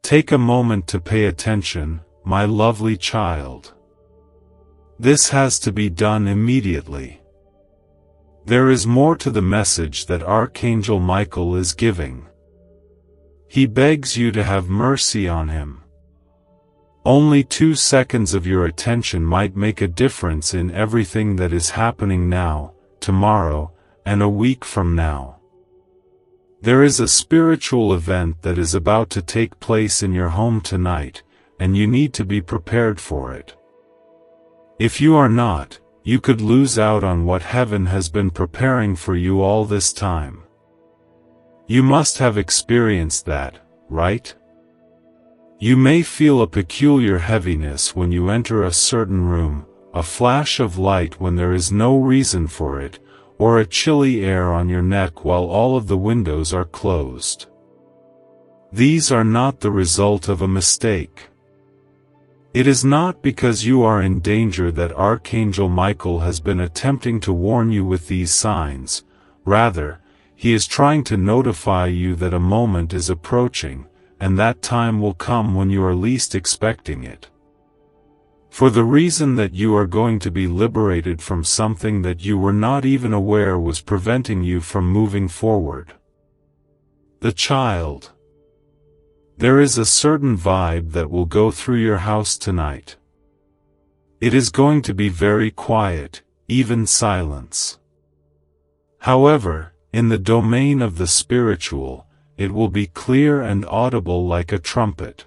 Take a moment to pay attention, my lovely child. This has to be done immediately. There is more to the message that Archangel Michael is giving. He begs you to have mercy on him. Only 2 seconds of your attention might make a difference in everything that is happening now, tomorrow, and a week from now. There is a spiritual event that is about to take place in your home tonight, and you need to be prepared for it. If you are not, you could lose out on what heaven has been preparing for you all this time. You must have experienced that, right? You may feel a peculiar heaviness when you enter a certain room, a flash of light when there is no reason for it, or a chilly air on your neck while all of the windows are closed. These are not the result of a mistake. It is not because you are in danger that Archangel Michael has been attempting to warn you with these signs. Rather, he is trying to notify you that a moment is approaching, and that time will come when you are least expecting it. For the reason that you are going to be liberated from something that you were not even aware was preventing you from moving forward. The child. There is a certain vibe that will go through your house tonight. It is going to be very quiet, even silence. However, in the domain of the spiritual, it will be clear and audible like a trumpet.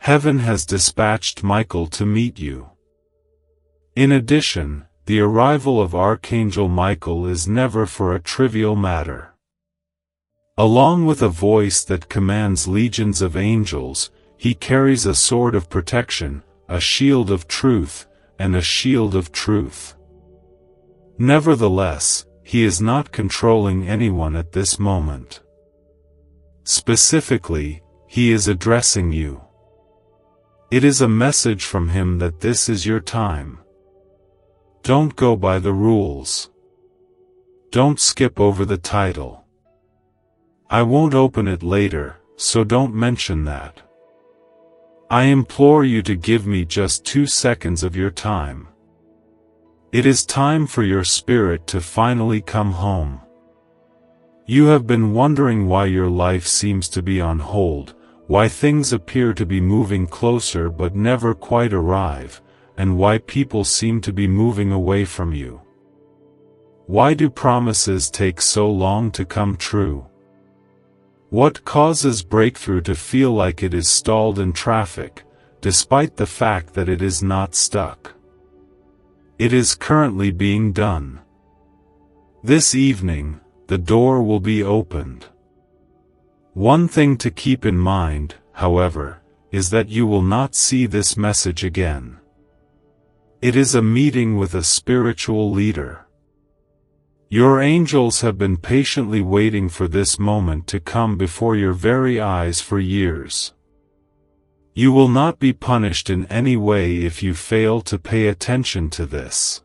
Heaven has dispatched Michael to meet you. In addition, the arrival of Archangel Michael is never for a trivial matter. Along with a voice that commands legions of angels, he carries a sword of protection, a shield of truth, and a shield of truth. Nevertheless, he is not controlling anyone at this moment. Specifically, he is addressing you. It is a message from him that this is your time. Don't go by the rules. Don't skip over the title. I won't open it later, so don't mention that. I implore you to give me just 2 seconds of your time. It is time for your spirit to finally come home. You have been wondering why your life seems to be on hold, why things appear to be moving closer but never quite arrive, and why people seem to be moving away from you. Why do promises take so long to come true? What causes breakthrough to feel like it is stalled in traffic, despite the fact that it is not stuck? It is currently being done. This evening, the door will be opened. One thing to keep in mind, however, is that you will not see this message again. It is a meeting with a spiritual leader. Your angels have been patiently waiting for this moment to come before your very eyes for years. You will not be punished in any way if you fail to pay attention to this.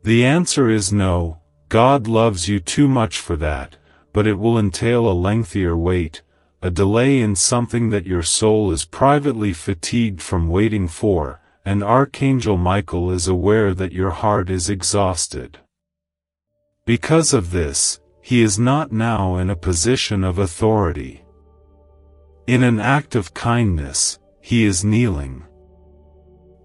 The answer is no, God loves you too much for that, but it will entail a lengthier wait, a delay in something that your soul is privately fatigued from waiting for, and Archangel Michael is aware that your heart is exhausted. Because of this, he is not now in a position of authority. In an act of kindness, he is kneeling.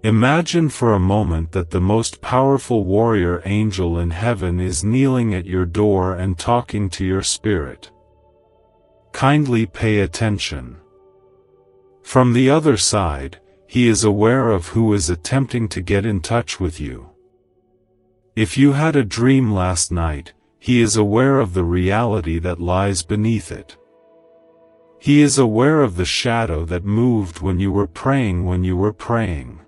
Imagine for a moment that the most powerful warrior angel in heaven is kneeling at your door and talking to your spirit. Kindly pay attention. From the other side, he is aware of who is attempting to get in touch with you. If you had a dream last night, he is aware of the reality that lies beneath it. He is aware of the shadow that moved when you were praying.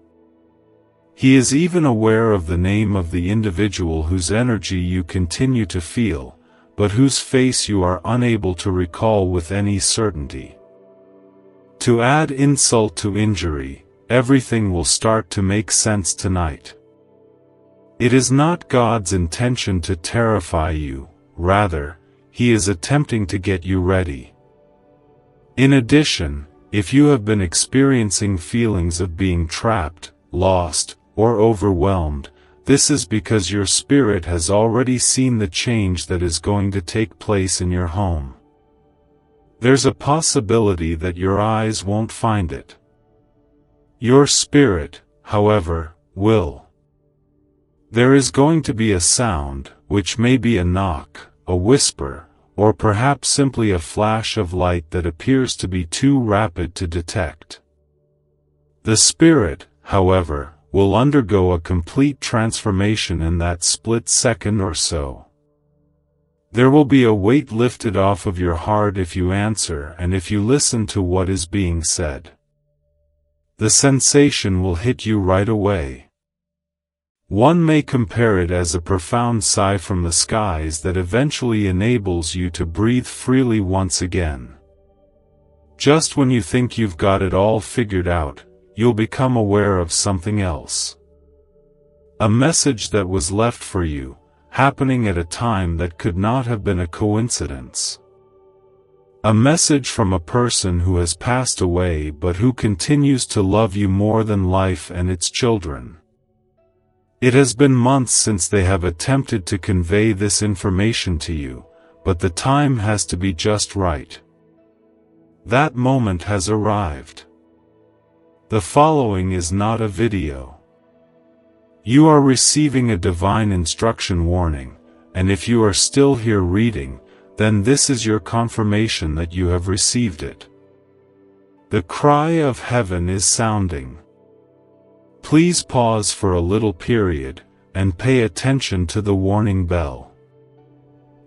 He is even aware of the name of the individual whose energy you continue to feel, but whose face you are unable to recall with any certainty. To add insult to injury, everything will start to make sense tonight. It is not God's intention to terrify you, rather, he is attempting to get you ready. In addition, if you have been experiencing feelings of being trapped, lost, or overwhelmed, this is because your spirit has already seen the change that is going to take place in your home. There's a possibility that your eyes won't find it. Your spirit, however, will. There is going to be a sound, which may be a knock, a whisper, or perhaps simply a flash of light that appears to be too rapid to detect. The spirit, however, will undergo a complete transformation in that split second or so. There will be a weight lifted off of your heart if you answer and if you listen to what is being said. The sensation will hit you right away. One may compare it as a profound sigh from the skies that eventually enables you to breathe freely once again. Just when you think you've got it all figured out, you'll become aware of something else. A message that was left for you, happening at a time that could not have been a coincidence. A message from a person who has passed away but who continues to love you more than life and its children. It has been months since they have attempted to convey this information to you, but the time has to be just right. That moment has arrived. The following is not a video. You are receiving a divine instruction warning, and if you are still here reading, then this is your confirmation that you have received it. The cry of heaven is sounding. Please pause for a little period, and pay attention to the warning bell.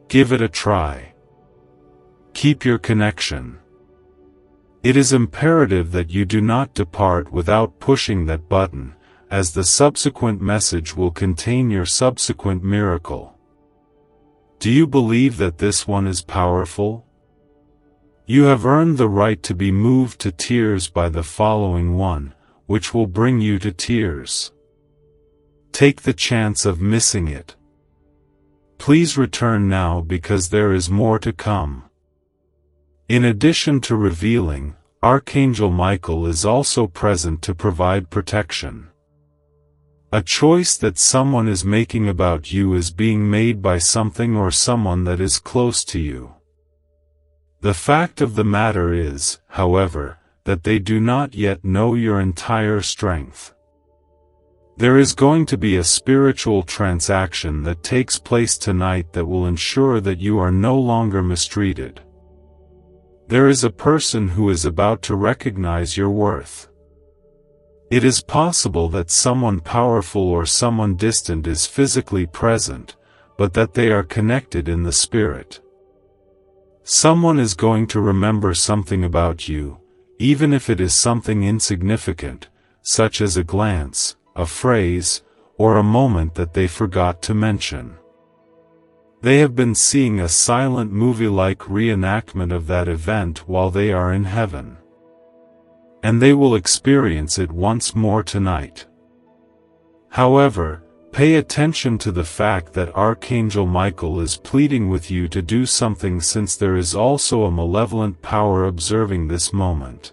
Give it a try. Keep your connection. It is imperative that you do not depart without pushing that button, as the subsequent message will contain your subsequent miracle. Do you believe that this one is powerful? You have earned the right to be moved to tears by the following one, which will bring you to tears. Take the chance of missing it. Please return now because there is more to come. In addition to revealing, Archangel Michael is also present to provide protection. A choice that someone is making about you is being made by something or someone that is close to you. The fact of the matter is, however, that they do not yet know your entire strength. There is going to be a spiritual transaction that takes place tonight that will ensure that you are no longer mistreated. There is a person who is about to recognize your worth. It is possible that someone powerful or someone distant is physically present, but that they are connected in the spirit. Someone is going to remember something about you, even if it is something insignificant, such as a glance, a phrase, or a moment that they forgot to mention. They have been seeing a silent movie-like reenactment of that event while they are in heaven. And they will experience it once more tonight. However, pay attention to the fact that Archangel Michael is pleading with you to do something, since there is also a malevolent power observing this moment.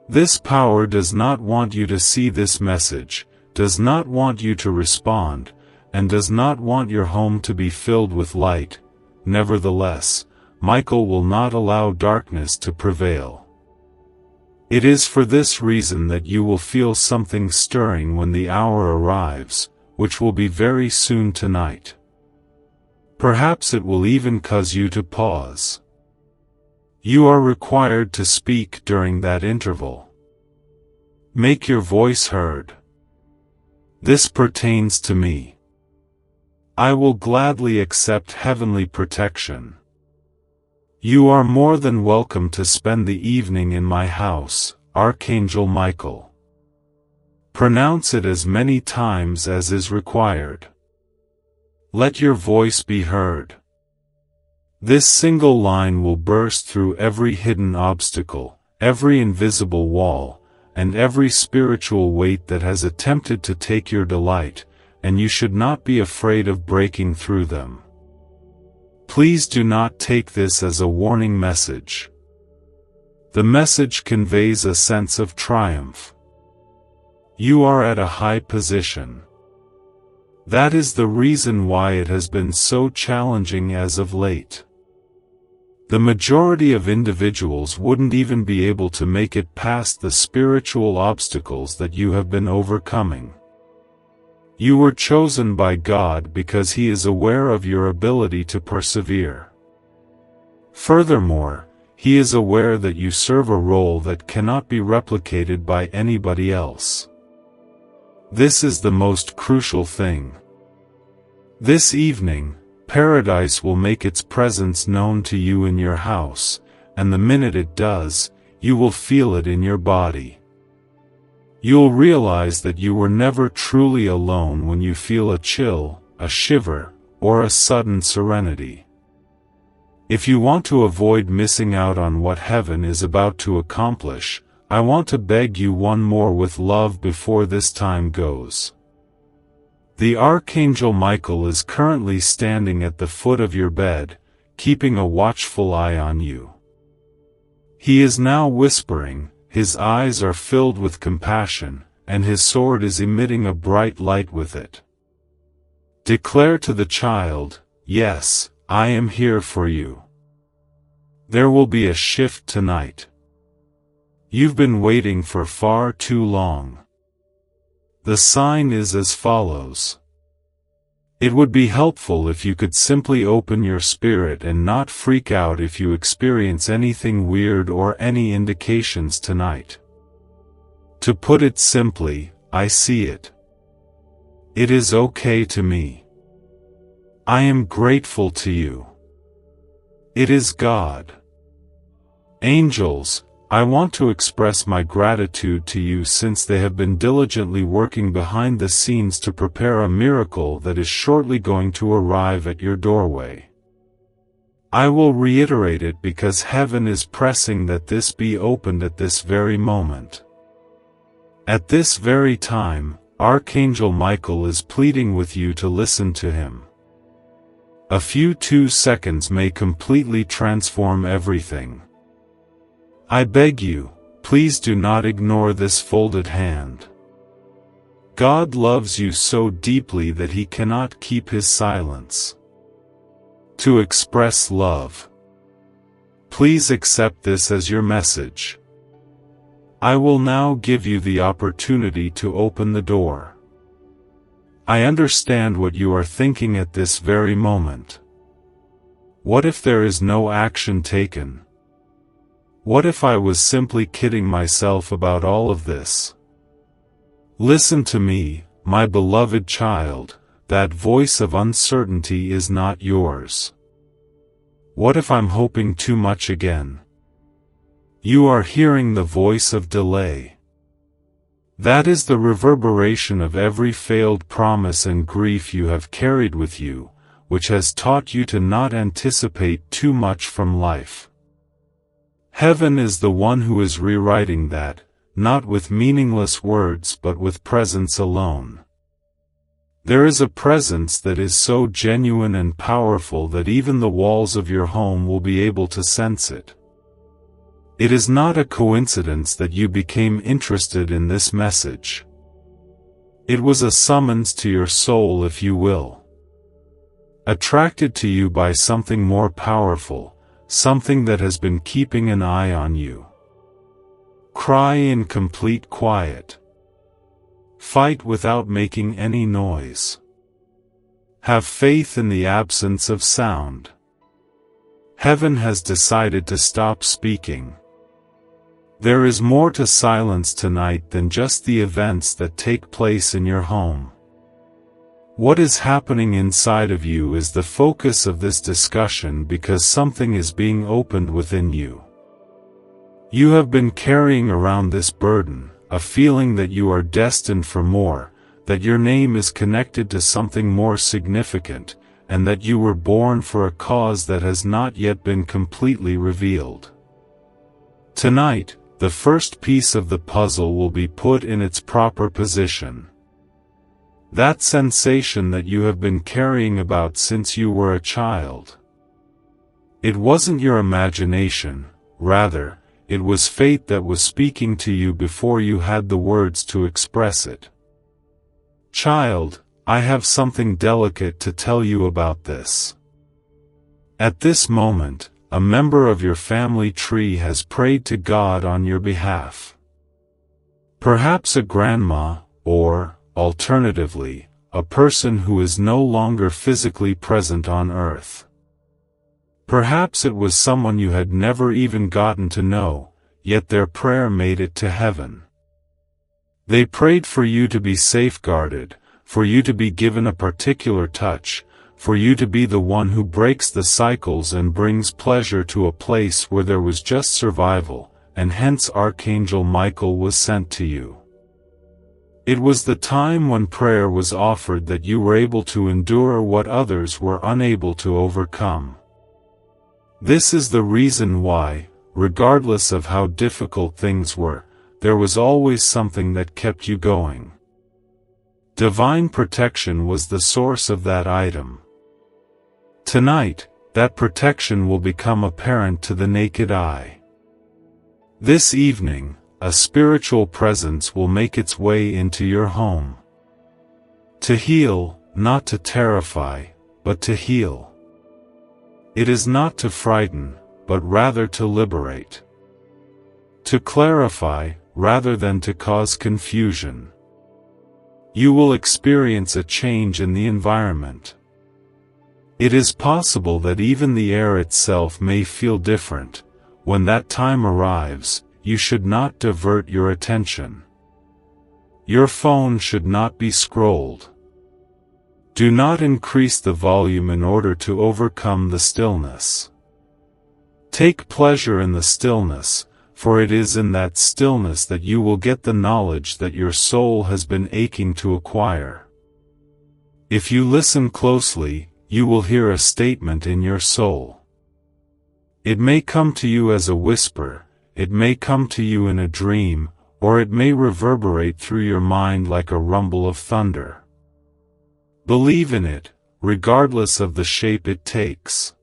This power does not want you to see this message, does not want you to respond, and does not want your home to be filled with light. Nevertheless, Michael will not allow darkness to prevail. It is for this reason that you will feel something stirring when the hour arrives, which will be very soon tonight. Perhaps it will even cause you to pause. You are required to speak during that interval. Make your voice heard. This pertains to me. I will gladly accept heavenly protection. You are more than welcome to spend the evening in my house, Archangel Michael. Pronounce it as many times as is required. Let your voice be heard. This single line will burst through every hidden obstacle, every invisible wall, and every spiritual weight that has attempted to take your delight, and you should not be afraid of breaking through them. Please do not take this as a warning message. The message conveys a sense of triumph. You are at a high position. That is the reason why it has been so challenging as of late. The majority of individuals wouldn't even be able to make it past the spiritual obstacles that you have been overcoming. You were chosen by God because He is aware of your ability to persevere. Furthermore, He is aware that you serve a role that cannot be replicated by anybody else. This is the most crucial thing. This evening, Paradise will make its presence known to you in your house, and the minute it does, you will feel it in your body. You'll realize that you were never truly alone when you feel a chill, a shiver, or a sudden serenity. If you want to avoid missing out on what heaven is about to accomplish, I want to beg you one more with love before this time goes. The Archangel Michael is currently standing at the foot of your bed, keeping a watchful eye on you. He is now whispering, his eyes are filled with compassion, and his sword is emitting a bright light with it. Declare to the child, "Yes, I am here for you." There will be a shift tonight. You've been waiting for far too long. The sign is as follows. It would be helpful if you could simply open your spirit and not freak out if you experience anything weird or any indications tonight. To put it simply, I see it. It is okay to me. I am grateful to you. It is God. Angels, I want to express my gratitude to you since they have been diligently working behind the scenes to prepare a miracle that is shortly going to arrive at your doorway. I will reiterate it because heaven is pressing that this be opened at this very moment. At this very time, Archangel Michael is pleading with you to listen to him. A few 2 seconds may completely transform everything. I beg you, please do not ignore this folded hand. God loves you so deeply that He cannot keep His silence. To express love. Please accept this as your message. I will now give you the opportunity to open the door. I understand what you are thinking at this very moment. What if there is no action taken? What if I was simply kidding myself about all of this? Listen to me, my beloved child, that voice of uncertainty is not yours. What if I'm hoping too much again? You are hearing the voice of delay. That is the reverberation of every failed promise and grief you have carried with you, which has taught you to not anticipate too much from life. Heaven is the one who is rewriting that, not with meaningless words but with presence alone. There is a presence that is so genuine and powerful that even the walls of your home will be able to sense it. It is not a coincidence that you became interested in this message. It was a summons to your soul, if you will. Attracted to you by something more powerful, something that has been keeping an eye on you. Cry in complete quiet. Fight without making any noise. Have faith in the absence of sound. Heaven has decided to stop speaking. There is more to silence tonight than just the events that take place in your home. What is happening inside of you is the focus of this discussion because something is being opened within you. You have been carrying around this burden, a feeling that you are destined for more, that your name is connected to something more significant, and that you were born for a cause that has not yet been completely revealed. Tonight, the first piece of the puzzle will be put in its proper position. That sensation that you have been carrying about since you were a child. It wasn't your imagination, rather, it was fate that was speaking to you before you had the words to express it. Child, I have something delicate to tell you about this. At this moment, a member of your family tree has prayed to God on your behalf. Perhaps a grandma, or, alternatively, a person who is no longer physically present on earth. Perhaps it was someone you had never even gotten to know, yet their prayer made it to heaven. They prayed for you to be safeguarded, for you to be given a particular touch, for you to be the one who breaks the cycles and brings pleasure to a place where there was just survival, and hence Archangel Michael was sent to you. It was the time when prayer was offered that you were able to endure what others were unable to overcome. This is the reason why, regardless of how difficult things were, there was always something that kept you going. Divine protection was the source of that item. Tonight, that protection will become apparent to the naked eye. This evening, a spiritual presence will make its way into your home. To heal, not to terrify, but to heal. It is not to frighten, but rather to liberate. To clarify, rather than to cause confusion. You will experience a change in the environment. It is possible that even the air itself may feel different. When that time arrives, you should not divert your attention. Your phone should not be scrolled. Do not increase the volume in order to overcome the stillness. Take pleasure in the stillness, for it is in that stillness that you will get the knowledge that your soul has been aching to acquire. If you listen closely, you will hear a statement in your soul. It may come to you as a whisper, it may come to you in a dream, or it may reverberate through your mind like a rumble of thunder. Believe in it, regardless of the shape it takes.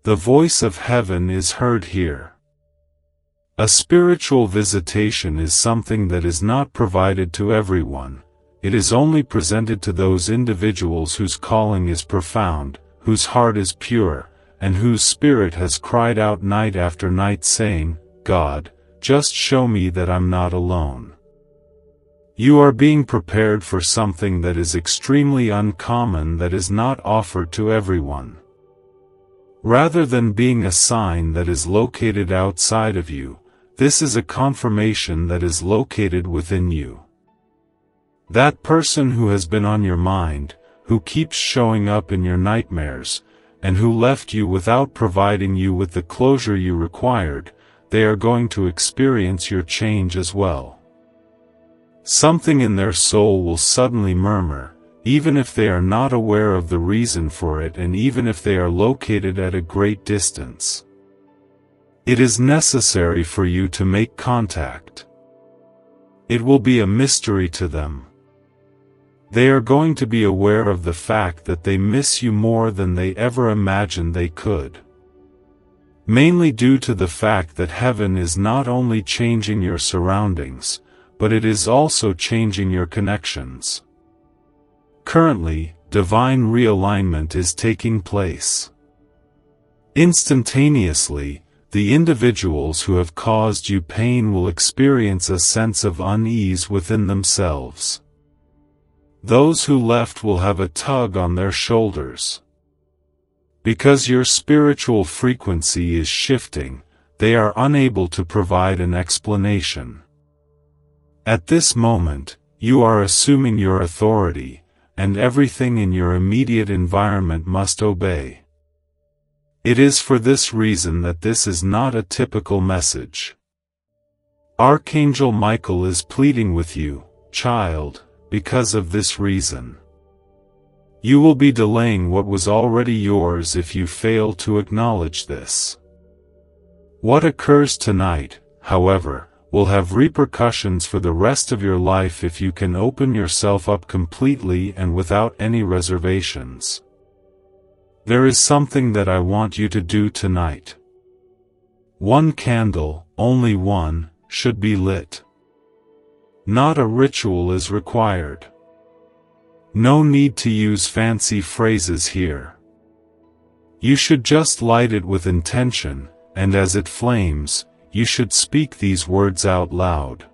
The voice of heaven is heard here. A spiritual visitation is something that is not provided to everyone. It is only presented to those individuals whose calling is profound, whose heart is pure, and whose spirit has cried out night after night saying, God, just show me that I'm not alone. You are being prepared for something that is extremely uncommon, that is not offered to everyone. Rather than being a sign that is located outside of you, this is a confirmation that is located within you. That person who has been on your mind, who keeps showing up in your nightmares, and who left you without providing you with the closure you required, they are going to experience your change as well. Something in their soul will suddenly murmur, even if they are not aware of the reason for it and even if they are located at a great distance. It is necessary for you to make contact. It will be a mystery to them. They are going to be aware of the fact that they miss you more than they ever imagined they could. Mainly due to the fact that heaven is not only changing your surroundings, but it is also changing your connections. Currently, divine realignment is taking place. Instantaneously, the individuals who have caused you pain will experience a sense of unease within themselves. Those who left will have a tug on their shoulders. Because your spiritual frequency is shifting, they are unable to provide an explanation. At this moment, you are assuming your authority, and everything in your immediate environment must obey. It is for this reason that this is not a typical message. Archangel Michael is pleading with you, child, because of this reason. You will be delaying what was already yours if you fail to acknowledge this. What occurs tonight, however, will have repercussions for the rest of your life if you can open yourself up completely and without any reservations. There is something that I want you to do tonight. One candle, only one, should be lit. Not a ritual is required. No need to use fancy phrases here. You should just light it with intention, and as it flames, you should speak these words out loud.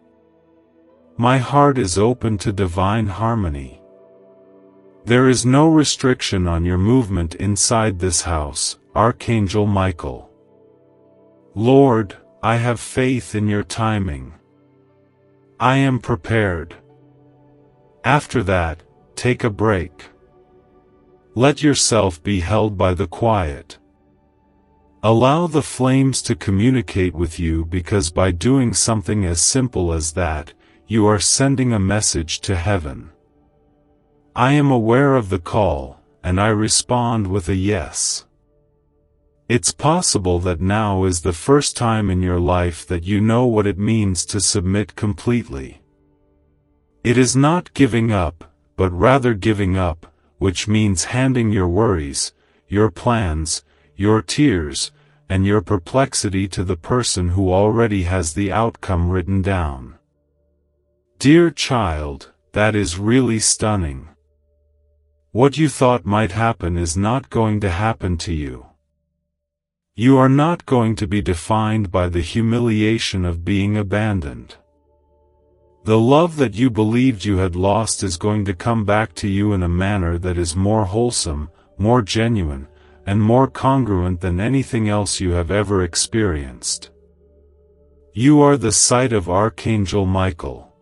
My heart is open to divine harmony. There is no restriction on your movement inside this house, Archangel Michael. Lord, I have faith in your timing. I am prepared. After that, take a break. Let yourself be held by the quiet. Allow the flames to communicate with you, because by doing something as simple as that, you are sending a message to heaven. I am aware of the call, and I respond with a yes. It's possible that now is the first time in your life that you know what it means to submit completely. It is not giving up, but rather giving up, which means handing your worries, your plans, your tears, and your perplexity to the person who already has the outcome written down. Dear child, that is really stunning. What you thought might happen is not going to happen to you. You are not going to be defined by the humiliation of being abandoned. The love that you believed you had lost is going to come back to you in a manner that is more wholesome, more genuine, and more congruent than anything else you have ever experienced. You are the sight of Archangel Michael.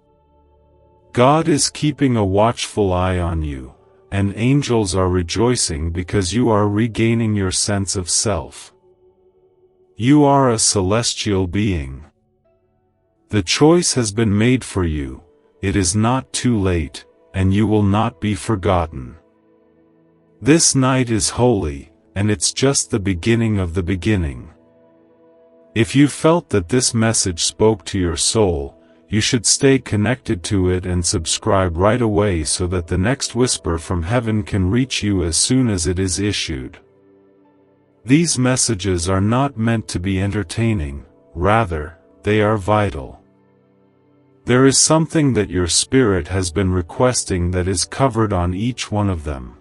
God is keeping a watchful eye on you, and angels are rejoicing because you are regaining your sense of self. You are a celestial being. The choice has been made for you, it is not too late, and you will not be forgotten. This night is holy, and it's just the beginning of the beginning. If you felt that this message spoke to your soul, you should stay connected to it and subscribe right away so that the next whisper from heaven can reach you as soon as it is issued. These messages are not meant to be entertaining, rather, they are vital. There is something that your spirit has been requesting that is covered on each one of them.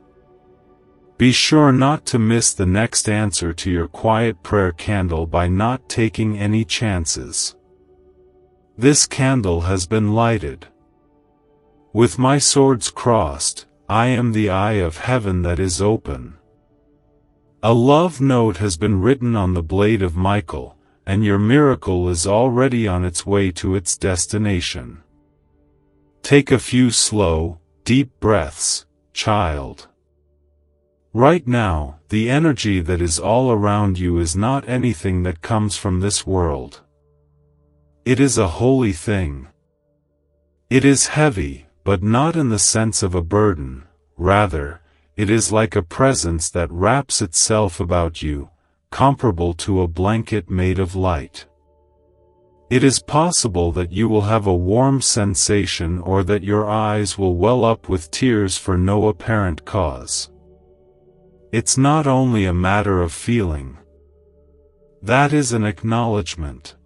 Be sure not to miss the next answer to your quiet prayer candle by not taking any chances. This candle has been lighted. With my swords crossed, I am the eye of heaven that is open. A love note has been written on the blade of Michael, and your miracle is already on its way to its destination. Take a few slow, deep breaths, child. Right now, the energy that is all around you is not anything that comes from this world. It is a holy thing. It is heavy, but not in the sense of a burden, rather, it is like a presence that wraps itself about you, comparable to a blanket made of light. It is possible that you will have a warm sensation or that your eyes will well up with tears for no apparent cause. It's not only a matter of feeling. That is an acknowledgement.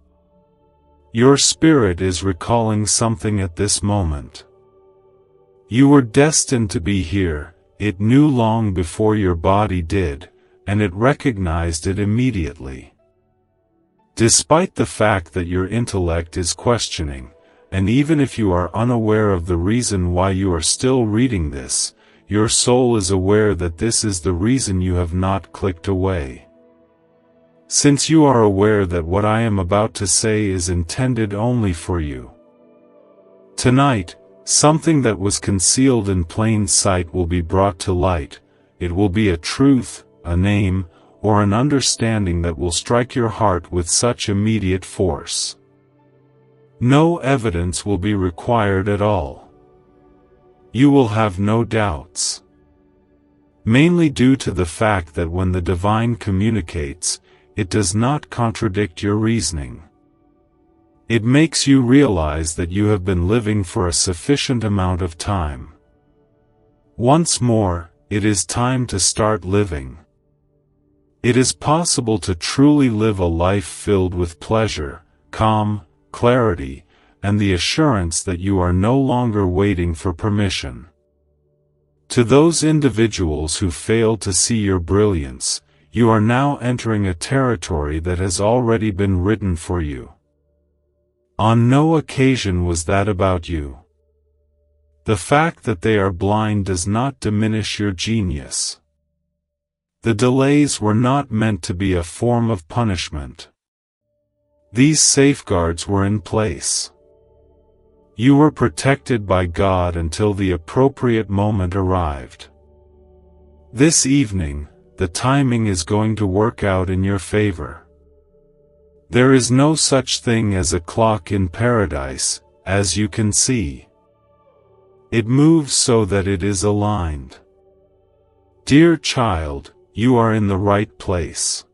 Your spirit is recalling something at this moment. You were destined to be here, it knew long before your body did, and it recognized it immediately. Despite the fact that your intellect is questioning, and even if you are unaware of the reason why you are still reading this, your soul is aware that this is the reason you have not clicked away. Since you are aware that what I am about to say is intended only for you. Tonight, something that was concealed in plain sight will be brought to light. It will be a truth, a name, or an understanding that will strike your heart with such immediate force. No evidence will be required at all. You will have no doubts. Mainly due to the fact that when the divine communicates, it does not contradict your reasoning. It makes you realize that you have been living for a sufficient amount of time. Once more, it is time to start living. It is possible to truly live a life filled with pleasure, calm, clarity, and the assurance that you are no longer waiting for permission. To those individuals who fail to see your brilliance, you are now entering a territory that has already been written for you. On no occasion was that about you. The fact that they are blind does not diminish your genius. The delays were not meant to be a form of punishment. These safeguards were in place. You were protected by God until the appropriate moment arrived. This evening, the timing is going to work out in your favor. There is no such thing as a clock in paradise, as you can see. It moves so that it is aligned. Dear child, you are in the right place.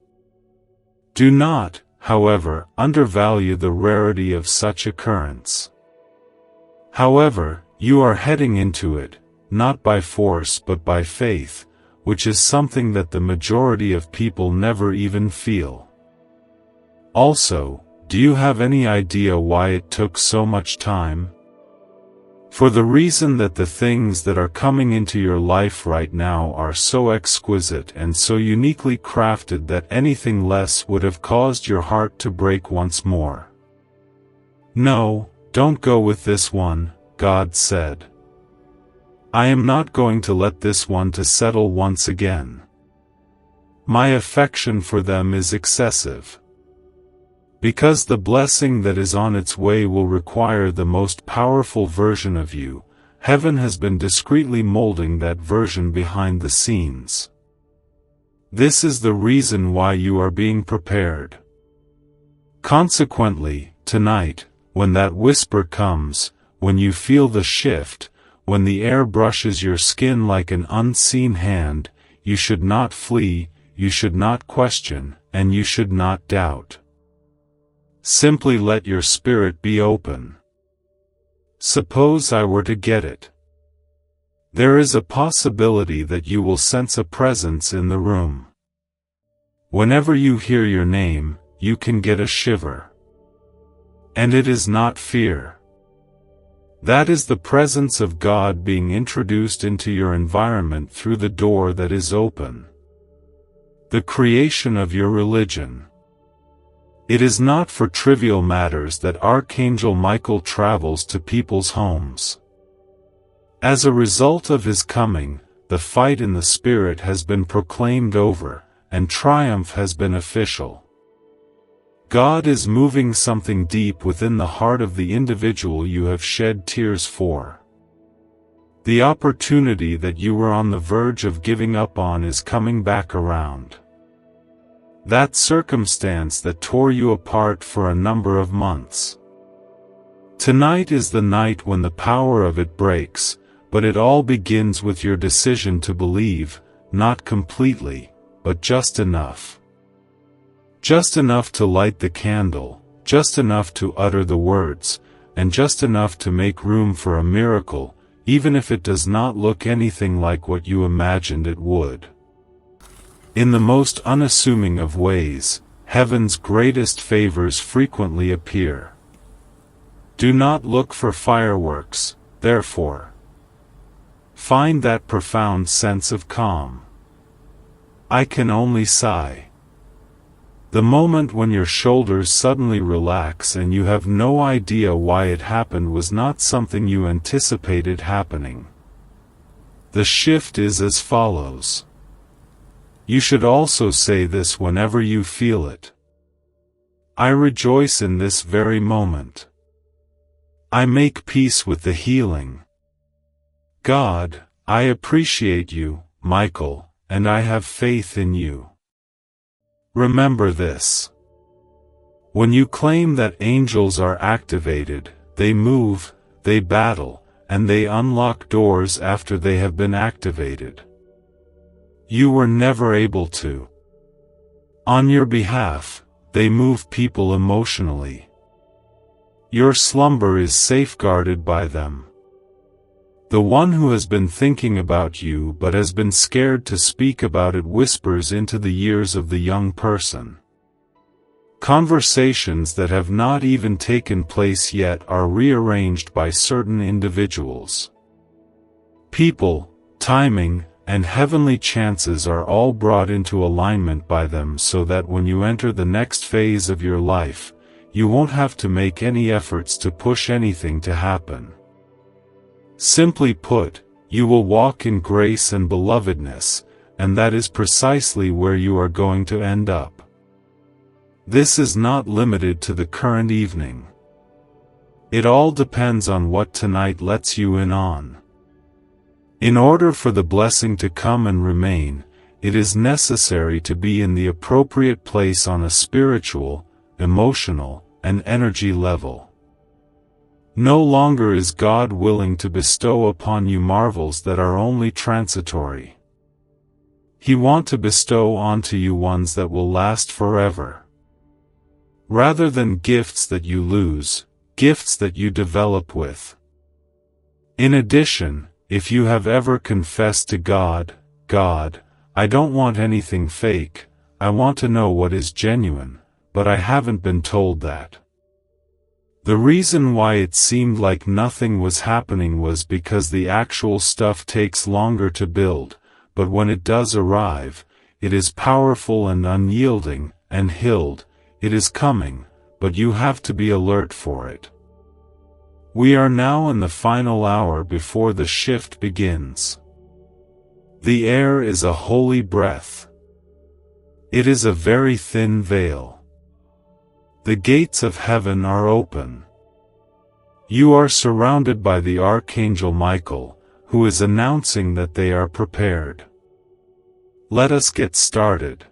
Do not, however, undervalue the rarity of such occurrence. However, you are heading into it, not by force but by faith, which is something that the majority of people never even feel. Also, do you have any idea why it took so much time? For the reason that the things that are coming into your life right now are so exquisite and so uniquely crafted that anything less would have caused your heart to break once more. No, don't go with this one, God said. I am not going to let this one to settle once again. My affection for them is excessive. Because the blessing that is on its way will require the most powerful version of you, heaven has been discreetly molding that version behind the scenes. This is the reason why you are being prepared. Consequently, tonight, when that whisper comes, when you feel the shift, when the air brushes your skin like an unseen hand, you should not flee, you should not question, and you should not doubt. Simply let your spirit be open. Suppose I were to get it. There is a possibility that you will sense a presence in the room. Whenever you hear your name, you can get a shiver. And it is not fear. That is the presence of God being introduced into your environment through the door that is open. The creation of your religion. It is not for trivial matters that Archangel Michael travels to people's homes. As a result of his coming, the fight in the spirit has been proclaimed over, and triumph has been official. God is moving something deep within the heart of the individual you have shed tears for. The opportunity that you were on the verge of giving up on is coming back around. That circumstance that tore you apart for a number of months. Tonight is the night when the power of it breaks, but it all begins with your decision to believe, not completely, but just enough. Just enough to light the candle, just enough to utter the words, and just enough to make room for a miracle, even if it does not look anything like what you imagined it would. In the most unassuming of ways, heaven's greatest favors frequently appear. Do not look for fireworks, therefore. Find that profound sense of calm. I can only sigh. The moment when your shoulders suddenly relax and you have no idea why it happened was not something you anticipated happening. The shift is as follows. You should also say this whenever you feel it. I rejoice in this very moment. I make peace with the healing. God, I appreciate you, Michael, and I have faith in you. Remember this. When you claim that angels are activated, they move, they battle, and they unlock doors after they have been activated. You were never able to. On your behalf, they move people emotionally. Your slumber is safeguarded by them. The one who has been thinking about you but has been scared to speak about it whispers into the ears of the young person. Conversations that have not even taken place yet are rearranged by certain individuals. People, timing, and heavenly chances are all brought into alignment by them so that when you enter the next phase of your life, you won't have to make any efforts to push anything to happen. Simply put, you will walk in grace and belovedness, and that is precisely where you are going to end up. This is not limited to the current evening. It all depends on what tonight lets you in on. In order for the blessing to come and remain, it is necessary to be in the appropriate place on a spiritual, emotional, and energy level. No longer is God willing to bestow upon you marvels that are only transitory. He wants to bestow onto you ones that will last forever. Rather than gifts that you lose, gifts that you develop with. In addition, if you have ever confessed to God, "God, I don't want anything fake, I want to know what is genuine, but I haven't been told that." The reason why it seemed like nothing was happening was because the actual stuff takes longer to build, but when it does arrive, it is powerful and unyielding, and healed. It is coming, but you have to be alert for it. We are now in the final hour before the shift begins. The air is a holy breath. It is a very thin veil. The gates of heaven are open. You are surrounded by the Archangel Michael, who is announcing that they are prepared. Let us get started.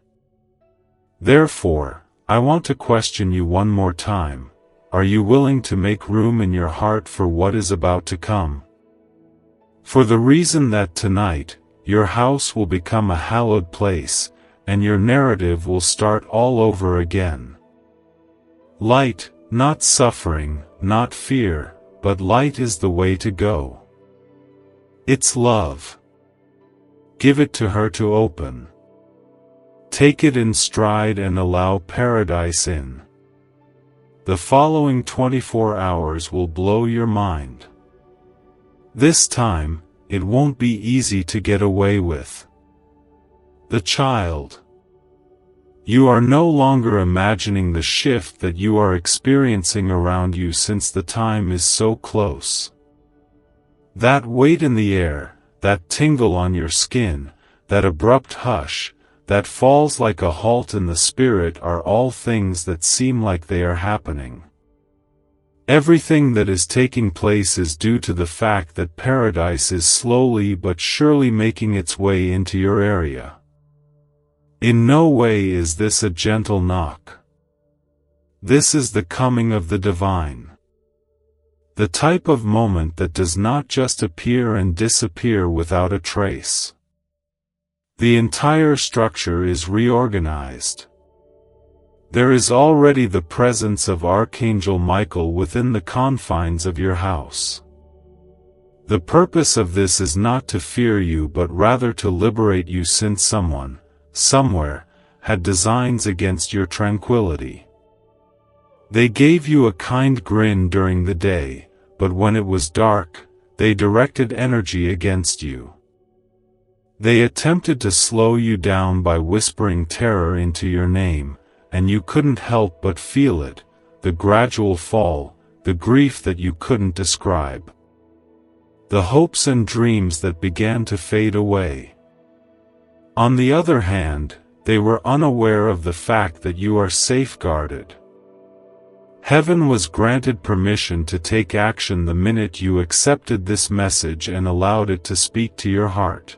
Therefore, I want to question you one more time. Are you willing to make room in your heart for what is about to come? For the reason that tonight, your house will become a hallowed place, and your narrative will start all over again. Light, not suffering, not fear, but light is the way to go. It's love. Give it to her to open. Take it in stride and allow paradise in. The following 24 hours will blow your mind. This time, it won't be easy to get away with. The child. You are no longer imagining the shift that you are experiencing around you since the time is so close. That weight in the air, that tingle on your skin, that abrupt hush, that falls like a halt in the spirit are all things that seem like they are happening. Everything that is taking place is due to the fact that paradise is slowly but surely making its way into your area. In no way is this a gentle knock. This is the coming of the divine. The type of moment that does not just appear and disappear without a trace. The entire structure is reorganized. There is already the presence of Archangel Michael within the confines of your house. The purpose of this is not to fear you but rather to liberate you since someone, somewhere, had designs against your tranquility. They gave you a kind grin during the day, but when it was dark, they directed energy against you. They attempted to slow you down by whispering terror into your name, and you couldn't help but feel it, the gradual fall, the grief that you couldn't describe. The hopes and dreams that began to fade away. On the other hand, they were unaware of the fact that you are safeguarded. Heaven was granted permission to take action the minute you accepted this message and allowed it to speak to your heart.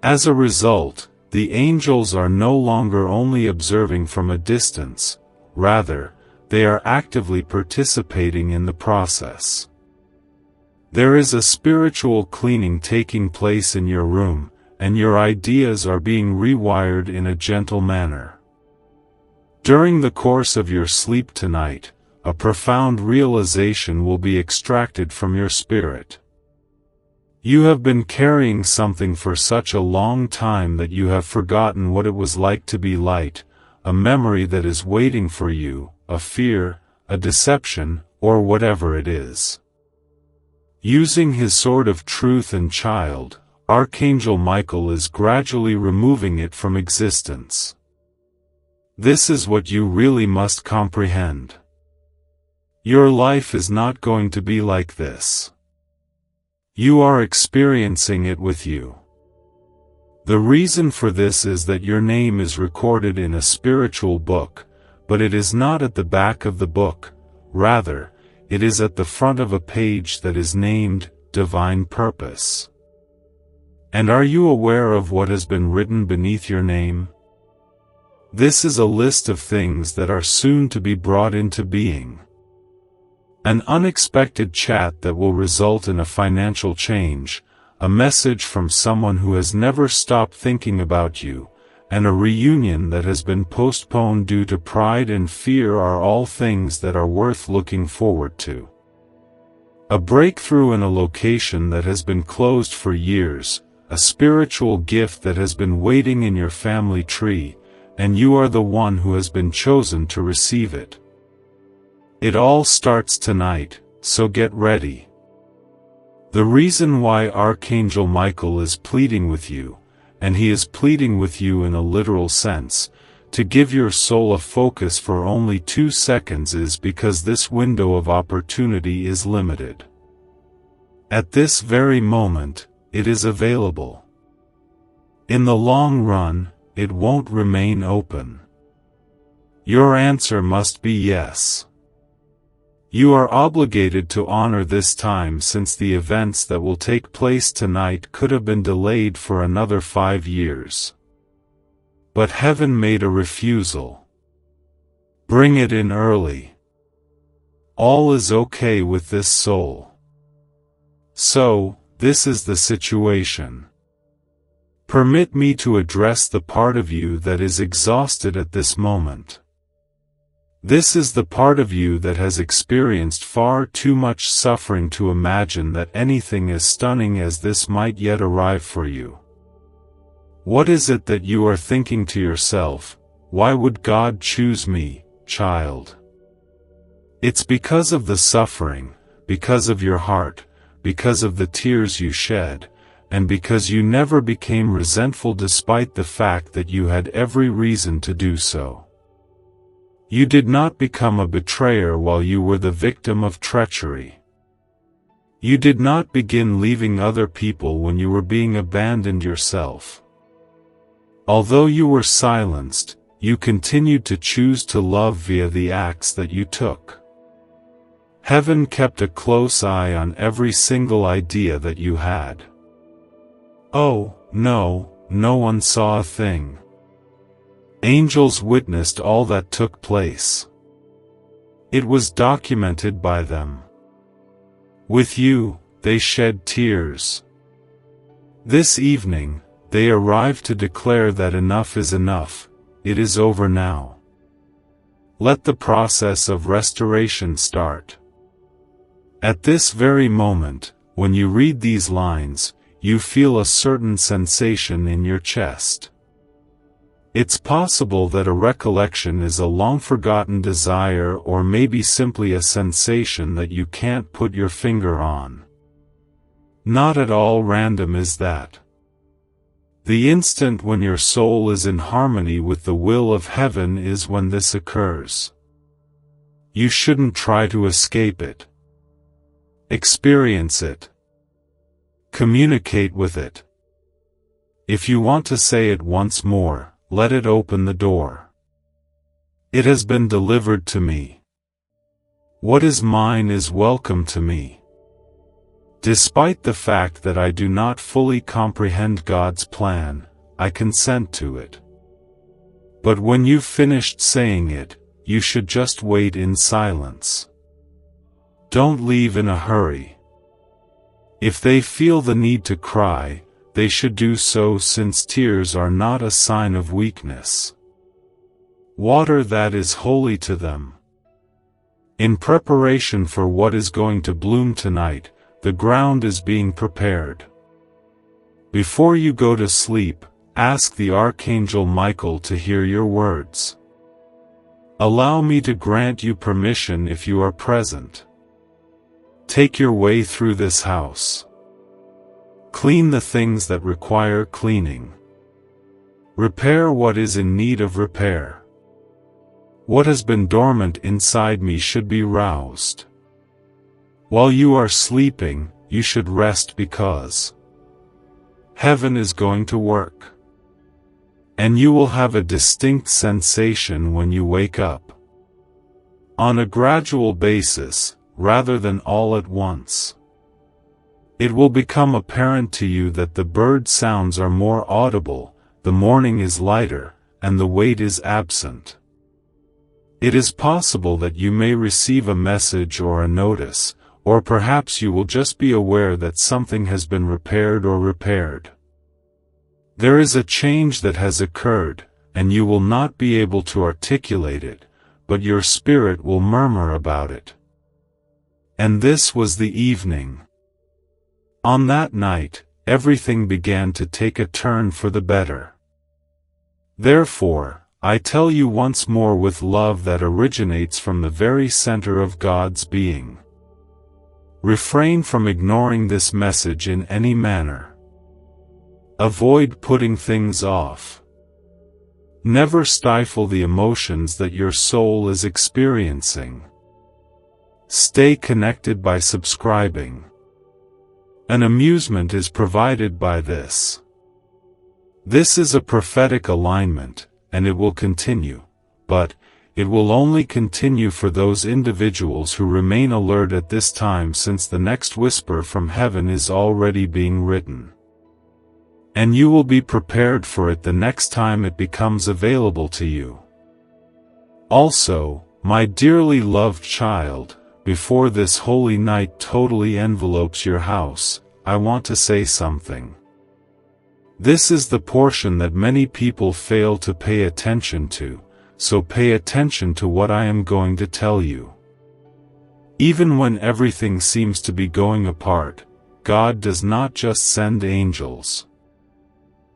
As a result, the angels are no longer only observing from a distance, rather, they are actively participating in the process. There is a spiritual cleaning taking place in your room, and your ideas are being rewired in a gentle manner. During the course of your sleep tonight, a profound realization will be extracted from your spirit. You have been carrying something for such a long time that you have forgotten what it was like to be light, a memory that is waiting for you, a fear, a deception, or whatever it is. Using his sword of truth and child, Archangel Michael is gradually removing it from existence. This is what you really must comprehend. Your life is not going to be like this. You are experiencing it with you. The reason for this is that your name is recorded in a spiritual book, but it is not at the back of the book, rather, it is at the front of a page that is named Divine Purpose. And are you aware of what has been written beneath your name? This is a list of things that are soon to be brought into being. An unexpected chat that will result in a financial change, a message from someone who has never stopped thinking about you, and a reunion that has been postponed due to pride and fear are all things that are worth looking forward to. A breakthrough in a location that has been closed for years, a spiritual gift that has been waiting in your family tree, and you are the one who has been chosen to receive it. It all starts tonight, so get ready. The reason why Archangel Michael is pleading with you, and he is pleading with you in a literal sense, to give your soul a focus for only 2 seconds is because this window of opportunity is limited. At this very moment, it is available. In the long run, it won't remain open. Your answer must be yes. You are obligated to honor this time since the events that will take place tonight could have been delayed for another 5 years. But heaven made a refusal. Bring it in early. All is okay with this soul. So, this is the situation. Permit me to address the part of you that is exhausted at this moment. This is the part of you that has experienced far too much suffering to imagine that anything as stunning as this might yet arrive for you. What is it that you are thinking to yourself? Why would God choose me, child? It's because of the suffering, because of your heart, because of the tears you shed, and because you never became resentful despite the fact that you had every reason to do so. You did not become a betrayer while you were the victim of treachery. You did not begin leaving other people when you were being abandoned yourself. Although you were silenced, you continued to choose to love via the acts that you took. Heaven kept a close eye on every single idea that you had. Oh, no, no one saw a thing. Angels witnessed all that took place. It was documented by them. With you, they shed tears. This evening, they arrived to declare that enough is enough, it is over now. Let the process of restoration start. At this very moment, when you read these lines, you feel a certain sensation in your chest. It's possible that a recollection is a long-forgotten desire or maybe simply a sensation that you can't put your finger on. Not at all random is that. The instant when your soul is in harmony with the will of heaven is when this occurs. You shouldn't try to escape it. Experience it. Communicate with it. If you want to say it once more, let it open the door. It has been delivered to me. What is mine is welcome to me. Despite the fact that I do not fully comprehend God's plan, I consent to it. But when you've finished saying it, you should just wait in silence. Don't leave in a hurry. If they feel the need to cry, they should do so since tears are not a sign of weakness. Water that is holy to them. In preparation for what is going to bloom tonight, the ground is being prepared. Before you go to sleep, ask the Archangel Michael to hear your words. Allow me to grant you permission if you are present. Take your way through this house. Clean the things that require cleaning. Repair what is in need of repair. What has been dormant inside me should be roused. While you are sleeping, you should rest because heaven is going to work. And you will have a distinct sensation when you wake up. On a gradual basis, rather than all at once. It will become apparent to you that the bird sounds are more audible, the morning is lighter, and the weight is absent. It is possible that you may receive a message or a notice, or perhaps you will just be aware that something has been repaired or repaired. There is a change that has occurred, and you will not be able to articulate it, but your spirit will murmur about it. And this was the evening. On that night, everything began to take a turn for the better. Therefore, I tell you once more with love that originates from the very center of God's being. Refrain from ignoring this message in any manner. Avoid putting things off. Never stifle the emotions that your soul is experiencing. Stay connected by subscribing. An amusement is provided by this. This is a prophetic alignment, and it will continue, but it will only continue for those individuals who remain alert at this time, since the next whisper from heaven is already being written. And you will be prepared for it the next time it becomes available to you. Also, my dearly loved child, before this holy night totally envelopes your house, I want to say something. This is the portion that many people fail to pay attention to, so pay attention to what I am going to tell you. Even when everything seems to be going apart, God does not just send angels.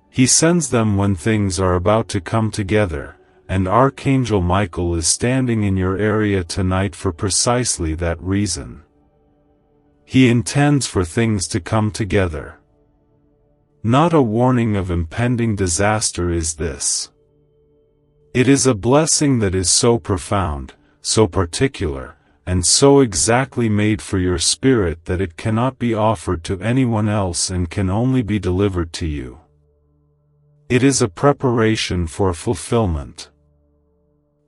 He sends them when things are about to come together, and Archangel Michael is standing in your area tonight for precisely that reason. He intends for things to come together. Not a warning of impending disaster is this. It is a blessing that is so profound, so particular, and so exactly made for your spirit that it cannot be offered to anyone else and can only be delivered to you. It is a preparation for fulfillment.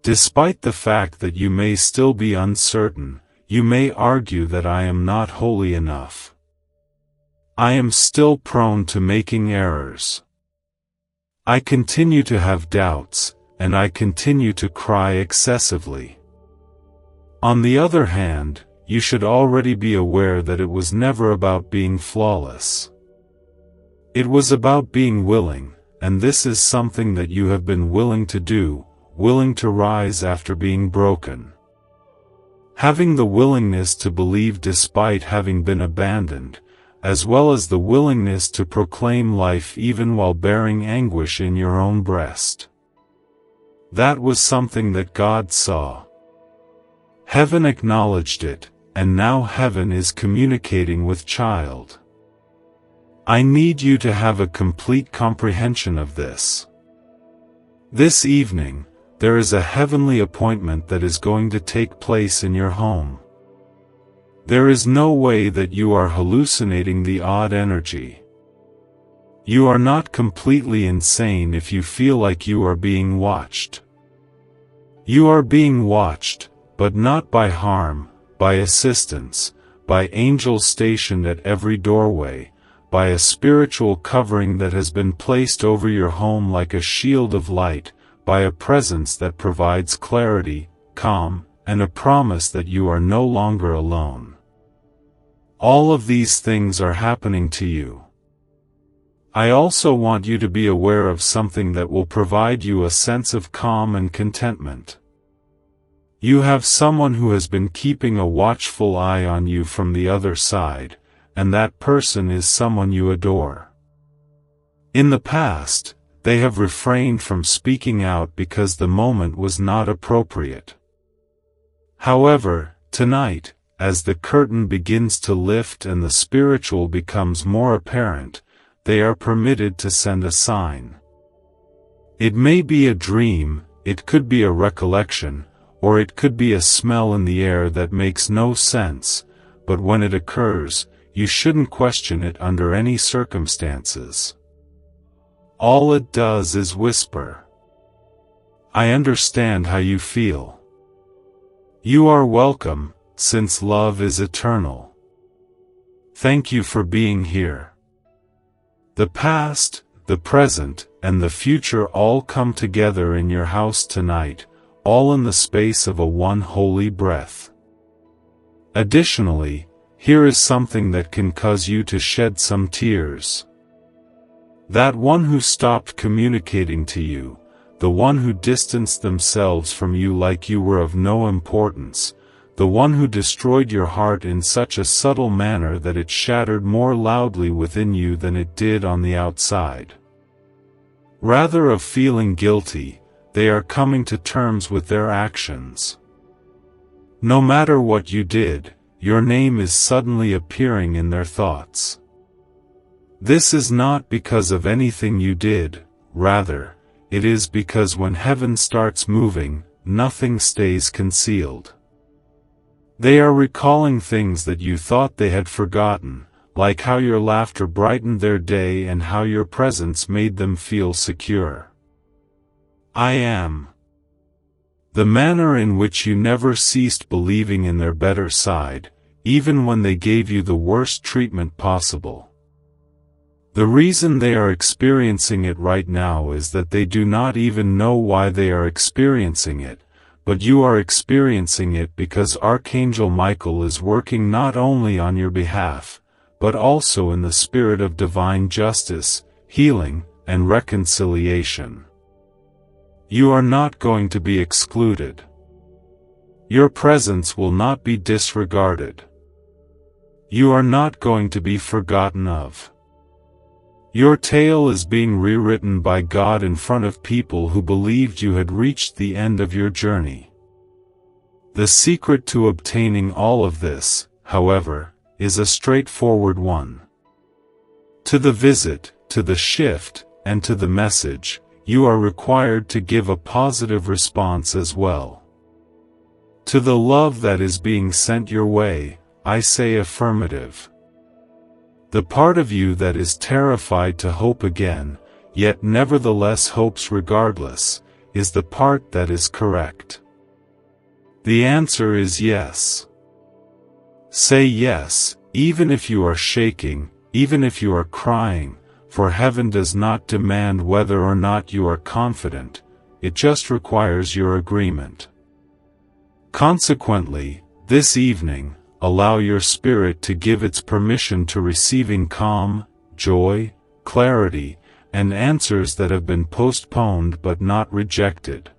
Despite the fact that you may still be uncertain, you may argue that I am not holy enough. I am still prone to making errors. I continue to have doubts, and I continue to cry excessively. On the other hand, you should already be aware that it was never about being flawless. It was about being willing, and this is something that you have been willing to do, willing to rise after being broken. Having the willingness to believe despite having been abandoned, as well as the willingness to proclaim life even while bearing anguish in your own breast. That was something that God saw. Heaven acknowledged it, and now heaven is communicating with child. I need you to have a complete comprehension of this. This evening, there is a heavenly appointment that is going to take place in your home. There is no way that you are hallucinating the odd energy. You are not completely insane if you feel like you are being watched. You are being watched, but not by harm, by assistance, by angels stationed at every doorway, by a spiritual covering that has been placed over your home like a shield of light, by a presence that provides clarity, calm, and a promise that you are no longer alone. All of these things are happening to you. I also want you to be aware of something that will provide you a sense of calm and contentment. You have someone who has been keeping a watchful eye on you from the other side, and that person is someone you adore. In the past, they have refrained from speaking out because the moment was not appropriate. However, tonight, as the curtain begins to lift and the spiritual becomes more apparent, they are permitted to send a sign. It may be a dream, it could be a recollection, or it could be a smell in the air that makes no sense, but when it occurs, you shouldn't question it under any circumstances. All it does is whisper. I understand how you feel. You are welcome, since love is eternal. Thank you for being here. The past, the present, and the future all come together in your house tonight, all in the space of a one holy breath. Additionally, here is something that can cause you to shed some tears. That one who stopped communicating to you, the one who distanced themselves from you like you were of no importance, the one who destroyed your heart in such a subtle manner that it shattered more loudly within you than it did on the outside. Rather of feeling guilty, they are coming to terms with their actions. No matter what you did, your name is suddenly appearing in their thoughts. This is not because of anything you did, rather, it is because when heaven starts moving, nothing stays concealed. They are recalling things that you thought they had forgotten, like how your laughter brightened their day and how your presence made them feel secure. I am. The manner in which you never ceased believing in their better side, even when they gave you the worst treatment possible. The reason they are experiencing it right now is that they do not even know why they are experiencing it, but you are experiencing it because Archangel Michael is working not only on your behalf, but also in the spirit of divine justice, healing, and reconciliation. You are not going to be excluded. Your presence will not be disregarded. You are not going to be forgotten of. Your tale is being rewritten by God in front of people who believed you had reached the end of your journey. The secret to obtaining all of this, however, is a straightforward one. To the visit, to the shift, and to the message, you are required to give a positive response as well. To the love that is being sent your way, I say affirmative. The part of you that is terrified to hope again, yet nevertheless hopes regardless, is the part that is correct. The answer is yes. Say yes, even if you are shaking, even if you are crying, for heaven does not demand whether or not you are confident, it just requires your agreement. Consequently, this evening, allow your spirit to give its permission to receiving calm, joy, clarity, and answers that have been postponed but not rejected.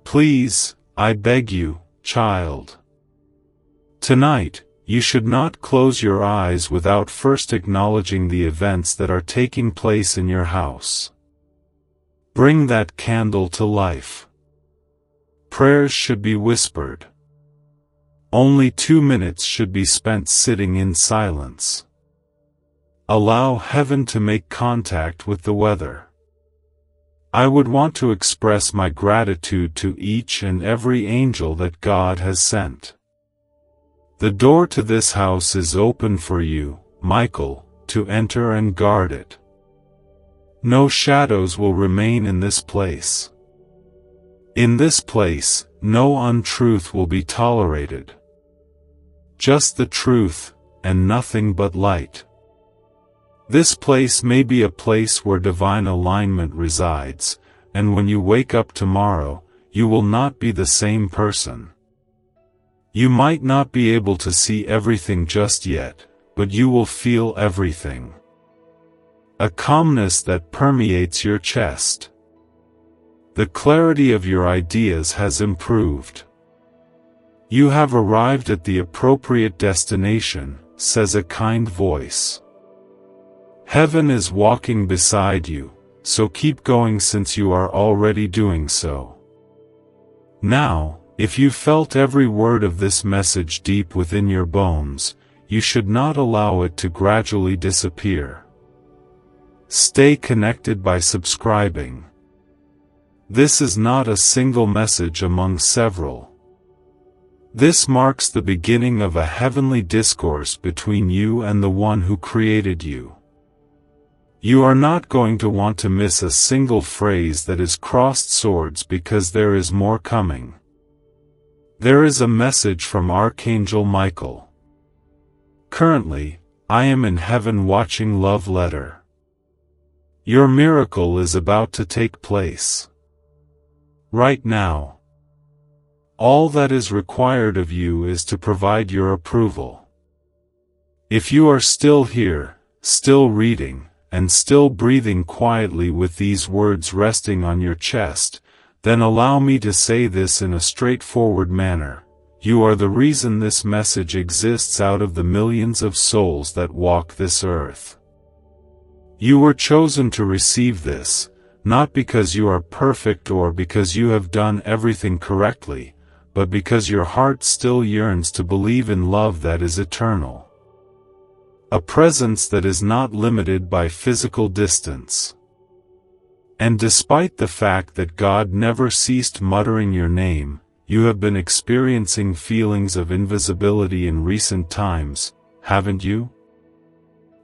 Please, I beg you, child. Tonight, you should not close your eyes without first acknowledging the events that are taking place in your house. Bring that candle to life. Prayers should be whispered. Only 2 minutes should be spent sitting in silence. Allow heaven to make contact with the weather. I would want to express my gratitude to each and every angel that God has sent. The door to this house is open for you, Michael, to enter and guard it. No shadows will remain in this place. In this place, no untruth will be tolerated. Just the truth, and nothing but light. This place may be a place where divine alignment resides, and when you wake up tomorrow, you will not be the same person. You might not be able to see everything just yet, but you will feel everything. A calmness that permeates your chest. The clarity of your ideas has improved. You have arrived at the appropriate destination, says a kind voice. Heaven is walking beside you, so keep going since you are already doing so. Now, if you felt every word of this message deep within your bones, you should not allow it to gradually disappear. Stay connected by subscribing. This is not a single message among several. This marks the beginning of a heavenly discourse between you and the one who created you. You are not going to want to miss a single phrase that is crossed swords because there is more coming. There is a message from Archangel Michael. Currently, I am in heaven watching love letter. Your miracle is about to take place. Right now. All that is required of you is to provide your approval. If you are still here, still reading, and still breathing quietly with these words resting on your chest, then allow me to say this in a straightforward manner. You are the reason this message exists out of the millions of souls that walk this earth. You were chosen to receive this, not because you are perfect or because you have done everything correctly, but because your heart still yearns to believe in love that is eternal. A presence that is not limited by physical distance. And despite the fact that God never ceased muttering your name, you have been experiencing feelings of invisibility in recent times, haven't you?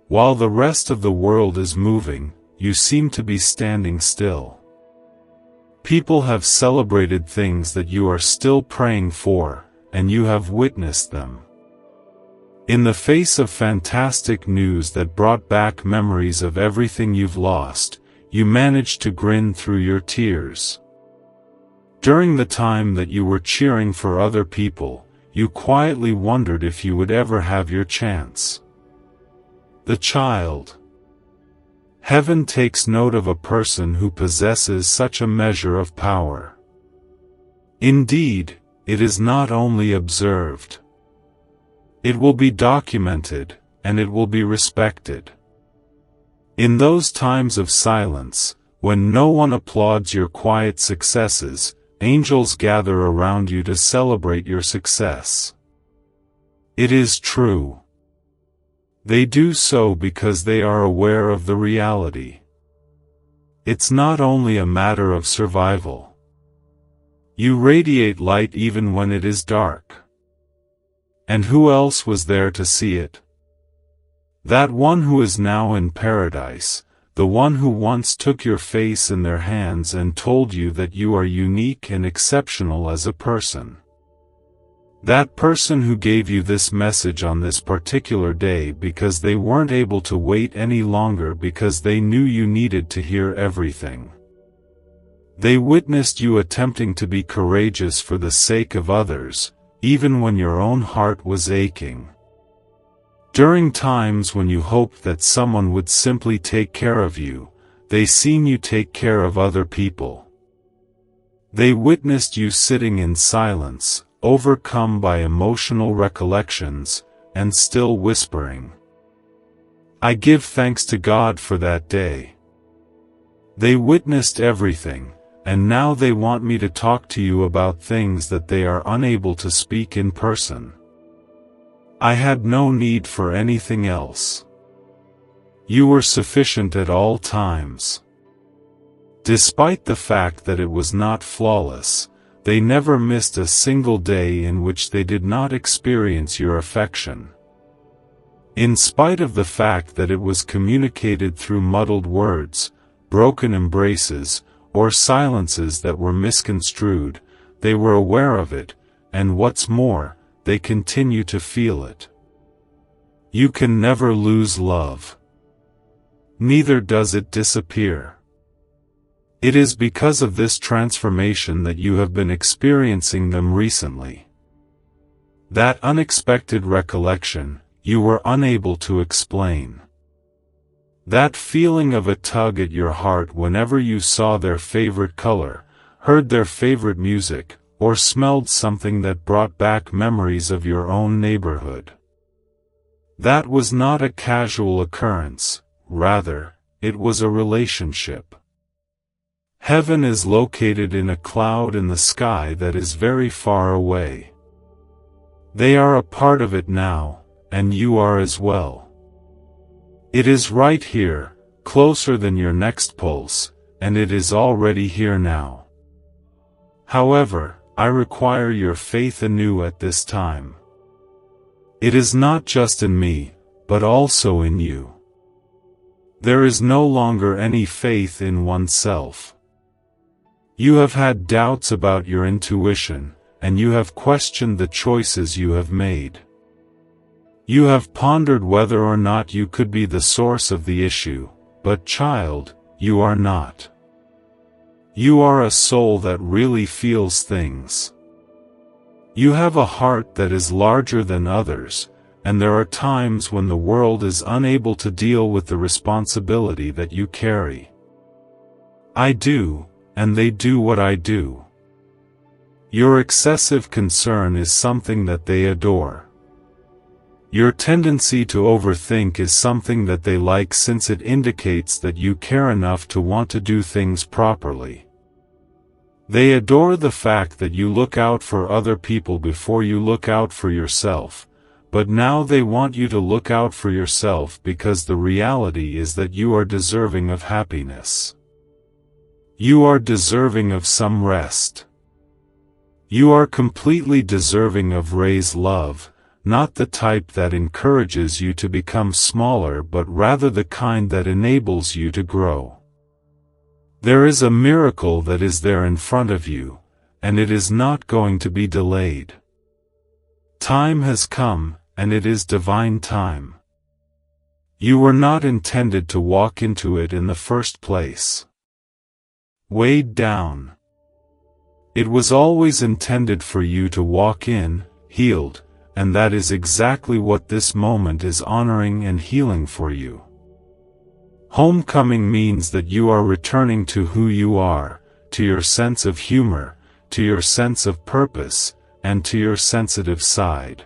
While the rest of the world is moving, you seem to be standing still. People have celebrated things that you are still praying for, and you have witnessed them. In the face of fantastic news that brought back memories of everything you've lost, you managed to grin through your tears. During the time that you were cheering for other people, you quietly wondered if you would ever have your chance. The child. Heaven takes note of a person who possesses such a measure of power. Indeed, it is not only observed. It will be documented, and it will be respected. In those times of silence, when no one applauds your quiet successes, angels gather around you to celebrate your success. It is true. They do so because they are aware of the reality. It's not only a matter of survival. You radiate light even when it is dark. And who else was there to see it? That one who is now in paradise, the one who once took your face in their hands and told you that you are unique and exceptional as a person. That person who gave you this message on this particular day because they weren't able to wait any longer because they knew you needed to hear everything. They witnessed you attempting to be courageous for the sake of others, even when your own heart was aching. During times when you hoped that someone would simply take care of you, they seen you take care of other people. They witnessed you sitting in silence, overcome by emotional recollections, and still whispering, "I give thanks to God for that day." They witnessed everything, and now they want me to talk to you about things that they are unable to speak in person. I had no need for anything else. You were sufficient at all times. Despite the fact that it was not flawless, they never missed a single day in which they did not experience your affection. In spite of the fact that it was communicated through muddled words, broken embraces, or silences that were misconstrued, they were aware of it, and what's more, they continue to feel it. You can never lose love. Neither does it disappear. It is because of this transformation that you have been experiencing them recently. That unexpected recollection, you were unable to explain. That feeling of a tug at your heart whenever you saw their favorite color, heard their favorite music, or smelled something that brought back memories of your own neighborhood. That was not a casual occurrence, rather, it was a relationship. Heaven is located in a cloud in the sky that is very far away. They are a part of it now, and you are as well. It is right here, closer than your next pulse, and it is already here now. However, I require your faith anew at this time. It is not just in me, but also in you. There is no longer any faith in oneself. You have had doubts about your intuition, and you have questioned the choices you have made. You have pondered whether or not you could be the source of the issue, but child, you are not. You are a soul that really feels things. You have a heart that is larger than others, and there are times when the world is unable to deal with the responsibility that you carry. I do, and they do what I do. Your excessive concern is something that they adore. Your tendency to overthink is something that they like, since it indicates that you care enough to want to do things properly. They adore the fact that you look out for other people before you look out for yourself, but now they want you to look out for yourself because the reality is that you are deserving of happiness. You are deserving of some rest. You are completely deserving of Ray's love, not the type that encourages you to become smaller, but rather the kind that enables you to grow. There is a miracle that is there in front of you, and it is not going to be delayed. Time has come, and it is divine time. You were not intended to walk into it in the first place. Weighed down. It was always intended for you to walk in, healed, and that is exactly what this moment is honoring and healing for you. Homecoming means that you are returning to who you are, to your sense of humor, to your sense of purpose, and to your sensitive side.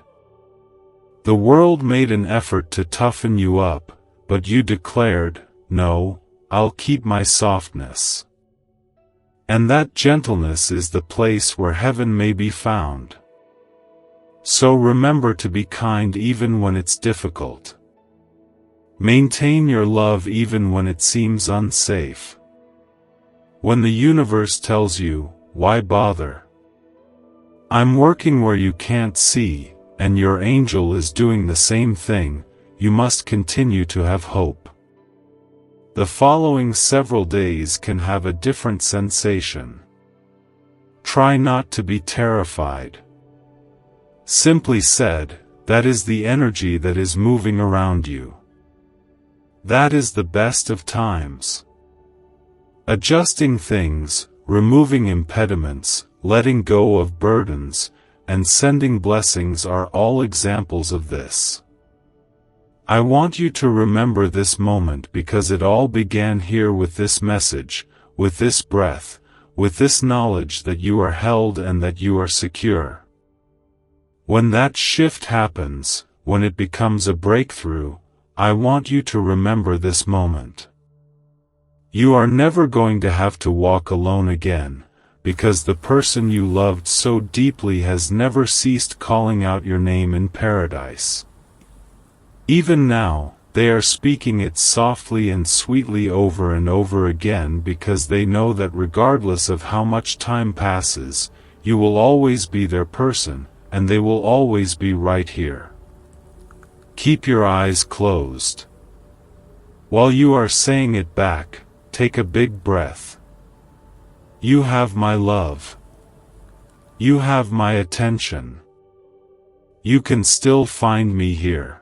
The world made an effort to toughen you up, but you declared, "No, I'll keep my softness." And that gentleness is the place where heaven may be found. So remember to be kind even when it's difficult. Maintain your love even when it seems unsafe. When the universe tells you, "Why bother? I'm working where you can't see," and your angel is doing the same thing, you must continue to have hope. The following several days can have a different sensation. Try not to be terrified. Simply said, that is the energy that is moving around you. That is the best of times. Adjusting things, removing impediments, letting go of burdens, and sending blessings are all examples of this. I want you to remember this moment because it all began here with this message, with this breath, with this knowledge that you are held and that you are secure. When that shift happens, when it becomes a breakthrough, I want you to remember this moment. You are never going to have to walk alone again, because the person you loved so deeply has never ceased calling out your name in paradise. Even now, they are speaking it softly and sweetly over and over again because they know that regardless of how much time passes, you will always be their person, and they will always be right here. Keep your eyes closed. While you are saying it back, take a big breath. You have my love. You have my attention. You can still find me here.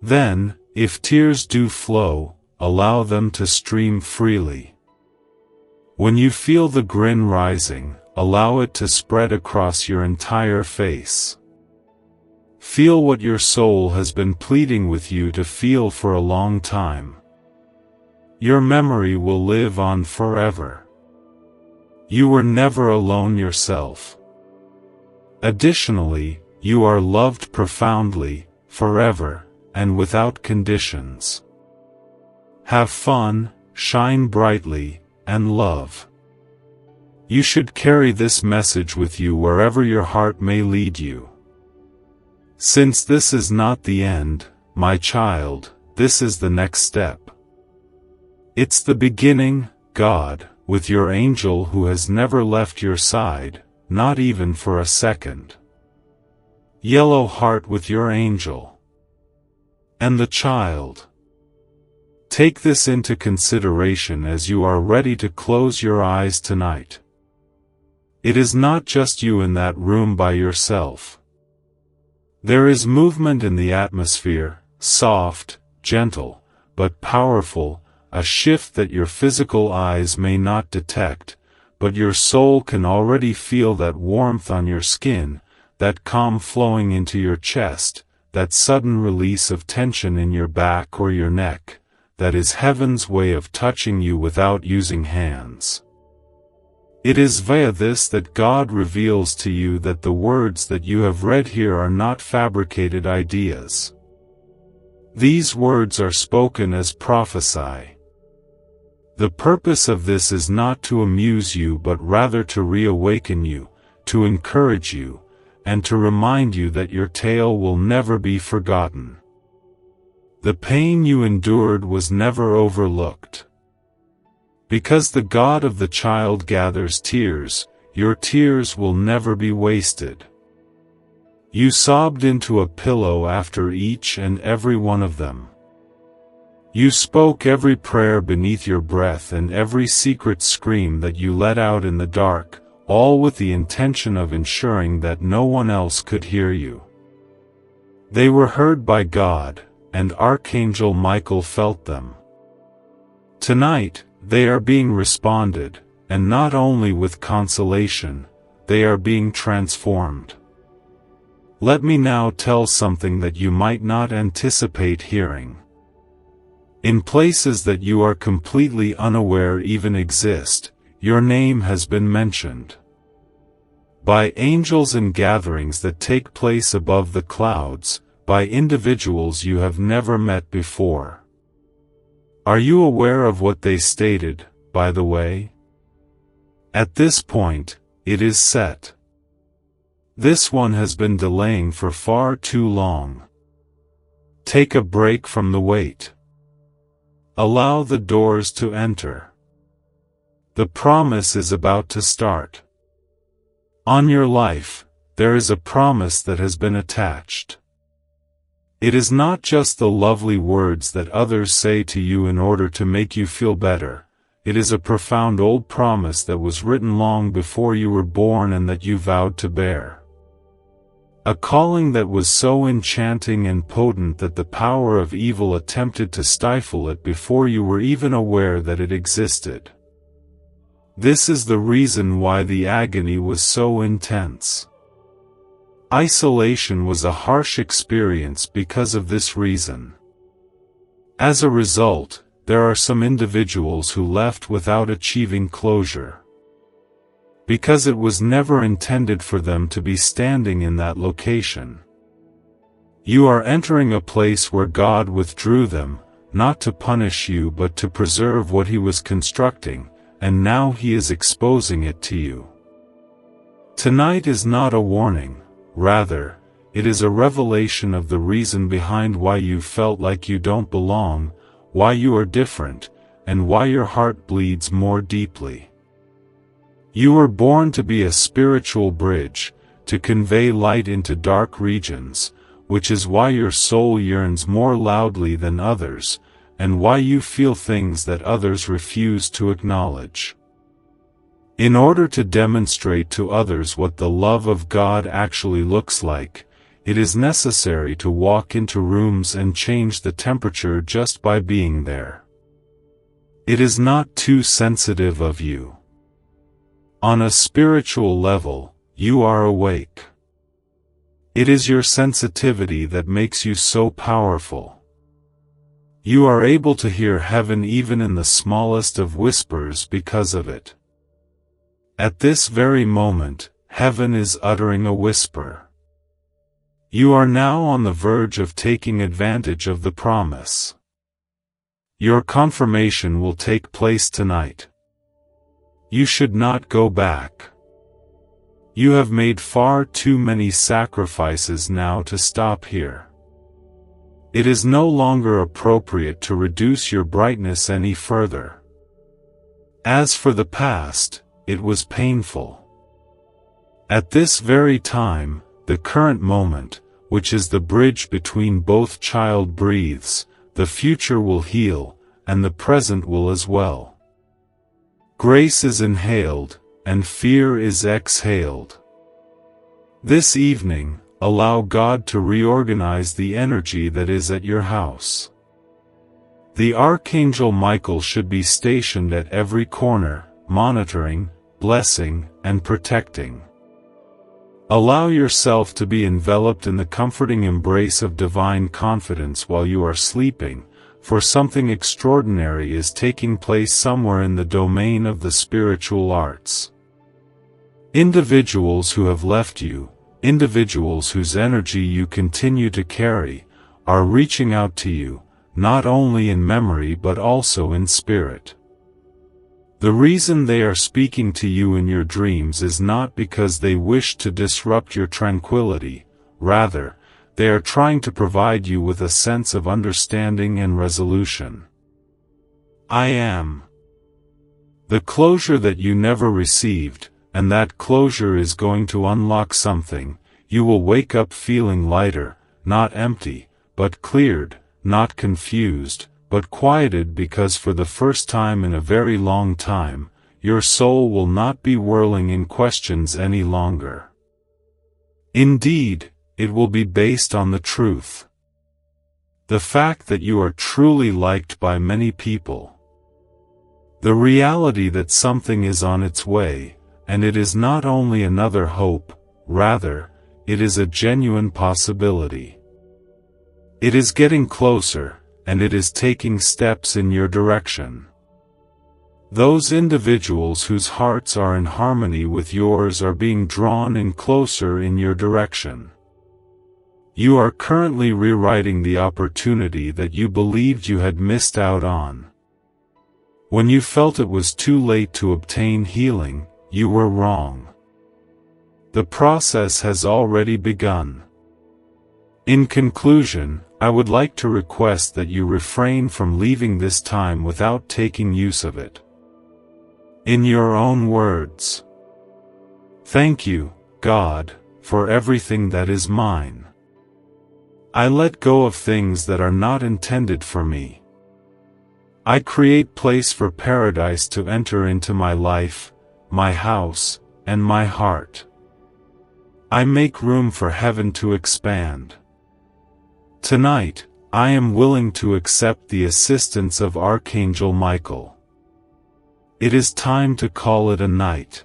Then, if tears do flow, allow them to stream freely. When you feel the grin rising, allow it to spread across your entire face. Feel what your soul has been pleading with you to feel for a long time. Your memory will live on forever. You were never alone yourself. Additionally, you are loved profoundly, forever, and without conditions. Have fun, shine brightly, and love. You should carry this message with you wherever your heart may lead you. Since this is not the end, my child, this is the next step. It's the beginning, God, with your angel who has never left your side, not even for a second. Yellow heart with your angel. And the child. Take this into consideration as you are ready to close your eyes tonight. It is not just you in that room by yourself. There is movement in the atmosphere, soft, gentle, but powerful, a shift that your physical eyes may not detect, but your soul can already feel that warmth on your skin, that calm flowing into your chest, that sudden release of tension in your back or your neck. That is heaven's way of touching you without using hands. It is via this that God reveals to you that the words that you have read here are not fabricated ideas. These words are spoken as prophecy. The purpose of this is not to amuse you but rather to reawaken you, to encourage you, and to remind you that your tale will never be forgotten. The pain you endured was never overlooked. Because the God of the child gathers tears, your tears will never be wasted. You sobbed into a pillow after each and every one of them. You spoke every prayer beneath your breath and every secret scream that you let out in the dark, all with the intention of ensuring that no one else could hear you. They were heard by God, and Archangel Michael felt them. Tonight, they are being responded, and not only with consolation, they are being transformed. Let me now tell something that you might not anticipate hearing. In places that you are completely unaware even exist, your name has been mentioned. By angels in gatherings that take place above the clouds, by individuals you have never met before. Are you aware of what they stated, by the way? At this point, it is set. This one has been delaying for far too long. Take a break from the wait. Allow the doors to enter. The promise is about to start. On your life, there is a promise that has been attached. It is not just the lovely words that others say to you in order to make you feel better. It is a profound old promise that was written long before you were born and that you vowed to bear. A calling that was so enchanting and potent that the power of evil attempted to stifle it before you were even aware that it existed. This is the reason why the agony was so intense. Isolation was a harsh experience because of this reason. As a result, there are some individuals who left without achieving closure. Because it was never intended for them to be standing in that location. You are entering a place where God withdrew them, not to punish you but to preserve what He was constructing, and now He is exposing it to you. Tonight is not a warning. Rather, it is a revelation of the reason behind why you felt like you don't belong, why you are different, and why your heart bleeds more deeply. You were born to be a spiritual bridge, to convey light into dark regions, which is why your soul yearns more loudly than others, and why you feel things that others refuse to acknowledge. In order to demonstrate to others what the love of God actually looks like, it is necessary to walk into rooms and change the temperature just by being there. It is not too sensitive of you. On a spiritual level, you are awake. It is your sensitivity that makes you so powerful. You are able to hear heaven even in the smallest of whispers because of it. At this very moment, heaven is uttering a whisper. You are now on the verge of taking advantage of the promise. Your confirmation will take place tonight. You should not go back. You have made far too many sacrifices now to stop here. It is no longer appropriate to reduce your brightness any further. As for the past, it was painful. At this very time, the current moment, which is the bridge between both child breathes, the future will heal, and the present will as well. Grace is inhaled, and fear is exhaled. This evening, allow God to reorganize the energy that is at your house. The Archangel Michael should be stationed at every corner, monitoring, blessing, and protecting. Allow yourself to be enveloped in the comforting embrace of divine confidence while you are sleeping, for something extraordinary is taking place somewhere in the domain of the spiritual arts. Individuals who have left you, individuals whose energy you continue to carry, are reaching out to you, not only in memory but also in spirit. The reason they are speaking to you in your dreams is not because they wish to disrupt your tranquility, rather, they are trying to provide you with a sense of understanding and resolution. I am. The closure that you never received, and that closure is going to unlock something. You will wake up feeling lighter, not empty, but cleared, not confused, but quieted, because for the first time in a very long time, your soul will not be whirling in questions any longer. Indeed, it will be based on the truth. The fact that you are truly liked by many people. The reality that something is on its way, and it is not only another hope, rather, it is a genuine possibility. It is getting closer, and it is taking steps in your direction. Those individuals whose hearts are in harmony with yours are being drawn in closer in your direction. You are currently rewriting the opportunity that you believed you had missed out on. When you felt it was too late to obtain healing, you were wrong. The process has already begun. In conclusion, I would like to request that you refrain from leaving this time without taking use of it. In your own words. Thank you, God, for everything that is mine. I let go of things that are not intended for me. I create place for paradise to enter into my life, my house, and my heart. I make room for heaven to expand. Tonight, I am willing to accept the assistance of Archangel Michael. It is time to call it a night.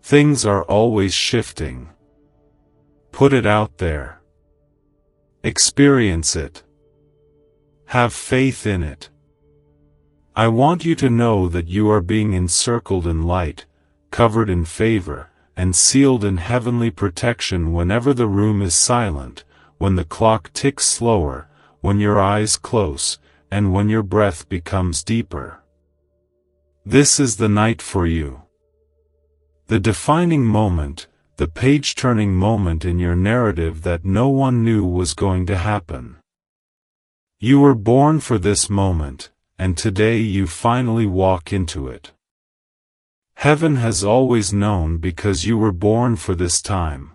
Things are always shifting. Put it out there. Experience it. Have faith in it. I want you to know that you are being encircled in light, covered in favor, and sealed in heavenly protection whenever the room is silent, when the clock ticks slower, when your eyes close, and when your breath becomes deeper. This is the night for you. The defining moment, the page-turning moment in your narrative that no one knew was going to happen. You were born for this moment, and today you finally walk into it. Heaven has always known because you were born for this time.